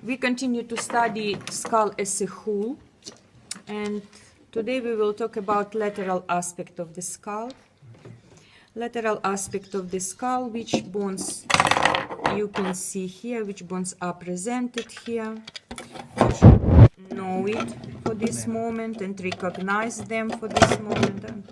We continue to study skull as a whole, and today we will talk about lateral aspect of the skull. Lateral aspect of the skull, which bones you can see here, which bones are presented here. You should know it for this moment and recognize them for this moment.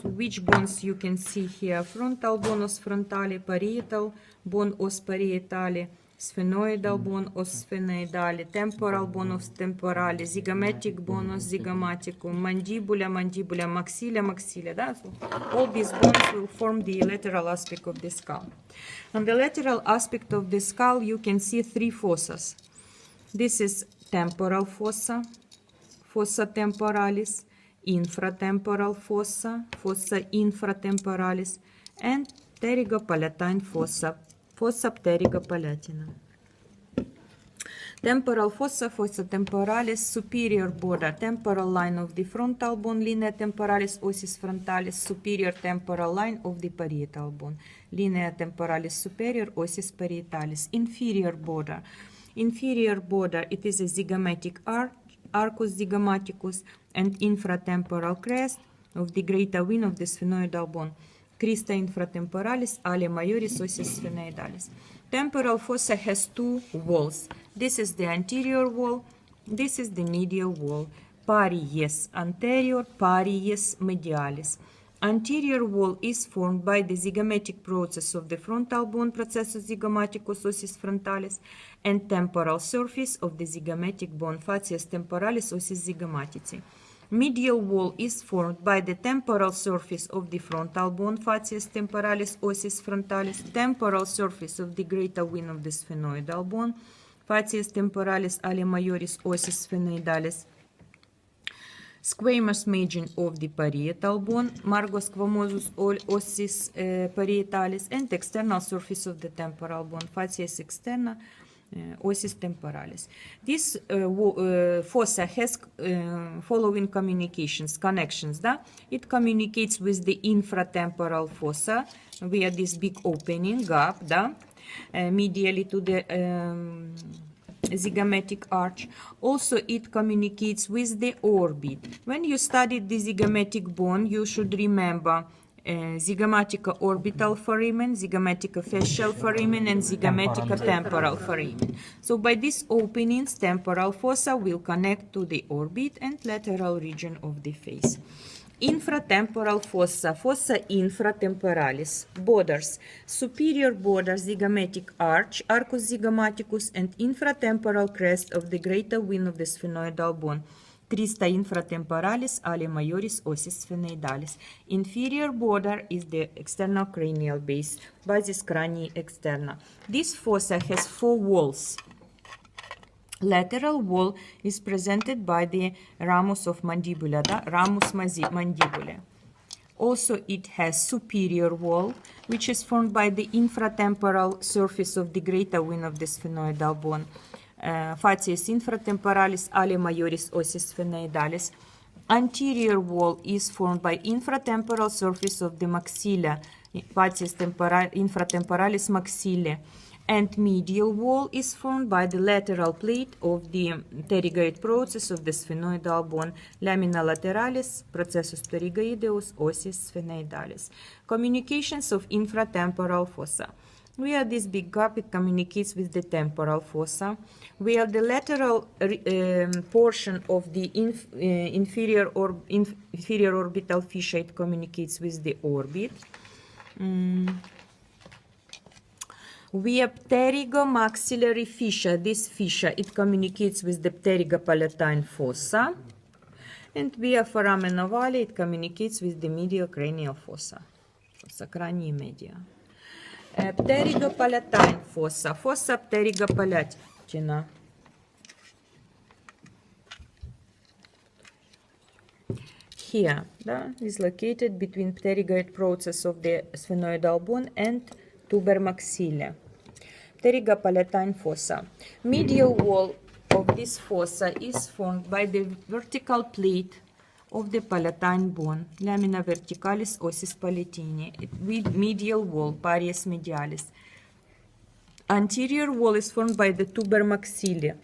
So which bones you can see here? Frontal bone os frontale, parietal bone os parietale, sphenoidal bone os sphenoidale, temporal bone os temporale, zygomatic bone os zygomaticum, mandibula, mandibula, maxilla, maxilla. So all these bones will form the lateral aspect of the skull. On the lateral aspect of the skull, you can see three fossas. This is temporal fossa, fossa temporalis, infratemporal fossa, fossa infratemporalis, and pterygopalatine fossa, fossa pterygopalatina. Temporal fossa, fossa temporalis, superior border, temporal line of the frontal bone, linea temporalis ossis frontalis, superior temporal line of the parietal bone, linea temporalis superior ossis parietalis. Inferior border, it is a zygomatic arch, arcus zygomaticus, and infratemporal crest of the greater wing of the sphenoidal bone, crista infratemporalis, alia majoris ossis sphenoidalis. Temporal fossa has two walls. This is the anterior wall, this is the medial wall. Paries anterior, paries medialis. Anterior wall is formed by the zygomatic process of the frontal bone, processus zygomaticus ossis frontalis, and temporal surface of the zygomatic bone, facies temporalis ossis zygomatici. Medial wall is formed by the temporal surface of the frontal bone, facies temporalis ossis frontalis, temporal surface of the greater wing of the sphenoidal bone, facies temporalis alia majoris ossis sphenoidalis, squamous margin of the parietal bone, margos squamosus ossis parietalis, and external surface of the temporal bone, facies externa ossis temporalis. This fossa has following connections. It communicates with the infratemporal fossa via this big opening, gap, medially to the zygomatic arch. Also, it communicates with the orbit. When you studied the zygomatic bone, you should remember zygomatica orbital foramen, zygomatica fascial foramen, and zygomatica temporal foramen. So by these openings, temporal fossa will connect to the orbit and lateral region of the face. Infratemporal fossa, fossa infratemporalis, borders, superior border zygomatic arch, arcus zygomaticus, and infratemporal crest of the greater wing of the sphenoidal bone, crista infratemporalis alia majoris ossis sphenoidalis. Inferior border is the external cranial base, basis cranii externa. This fossa has four walls. Lateral wall is presented by the ramus of mandibula, ramus mandibulae. Also, it has superior wall, which is formed by the infratemporal surface of the greater wing of the sphenoidal bone, facies infratemporalis alia majoris ossis sphenoidalis. Anterior wall is formed by infratemporal surface of the maxilla, facies infratemporalis maxillae, and medial wall is formed by the lateral plate of the pterygoid process of the sphenoidal bone, lamina lateralis, processus pterygoideus ossis sphenoidalis. Communications of infratemporal fossa. Via this big gap, it communicates with the temporal fossa, where the lateral portion of the inferior orbital fissure, it communicates with the orbit. Via pterygomaxillary fissure, this fissure, it communicates with the pterygopalatine fossa, and via foramen ovale, it communicates with the medial cranial fossa, fossa cranii media. Pterygopalatine fossa, fossa pterygopalatina. Here, is located between pterygoid process of the sphenoidal bone and tuber maxilla. Pterygopalatine fossa. Medial wall of this fossa is formed by the vertical plate of the palatine bone, lamina verticalis ossis palatini, with medial wall, paries medialis. Anterior wall is formed by the tuber maxillae.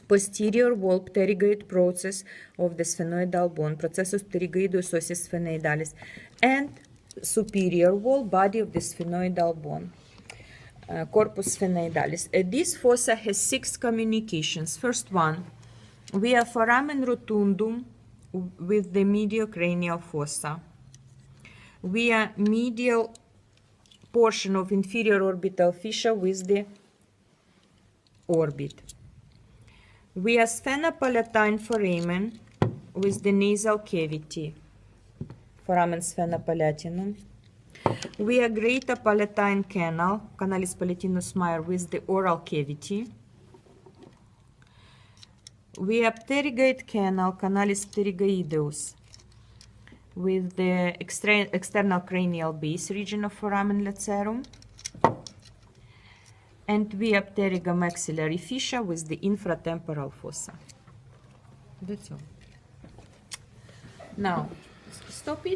Posterior wall pterygoid process of the sphenoidal bone, processus pterygoidus ossis sphenoidalis, and superior wall, body of the sphenoidal bone, corpus sphenoidalis. This fossa has 6 communications. First one, via foramen rotundum with the mediocranial fossa, via medial portion of inferior orbital fissure with the orbit, via sphenopalatine foramen with the nasal cavity, foramen sphenopalatinum, via greater palatine canal, canalis palatinus major with the oral cavity, via pterygoid canal, canalis pterygoideus with the external cranial base region of foramen lacerum, and via pterygomaxillary fissure with the infratemporal fossa. That's all. Now, stop it.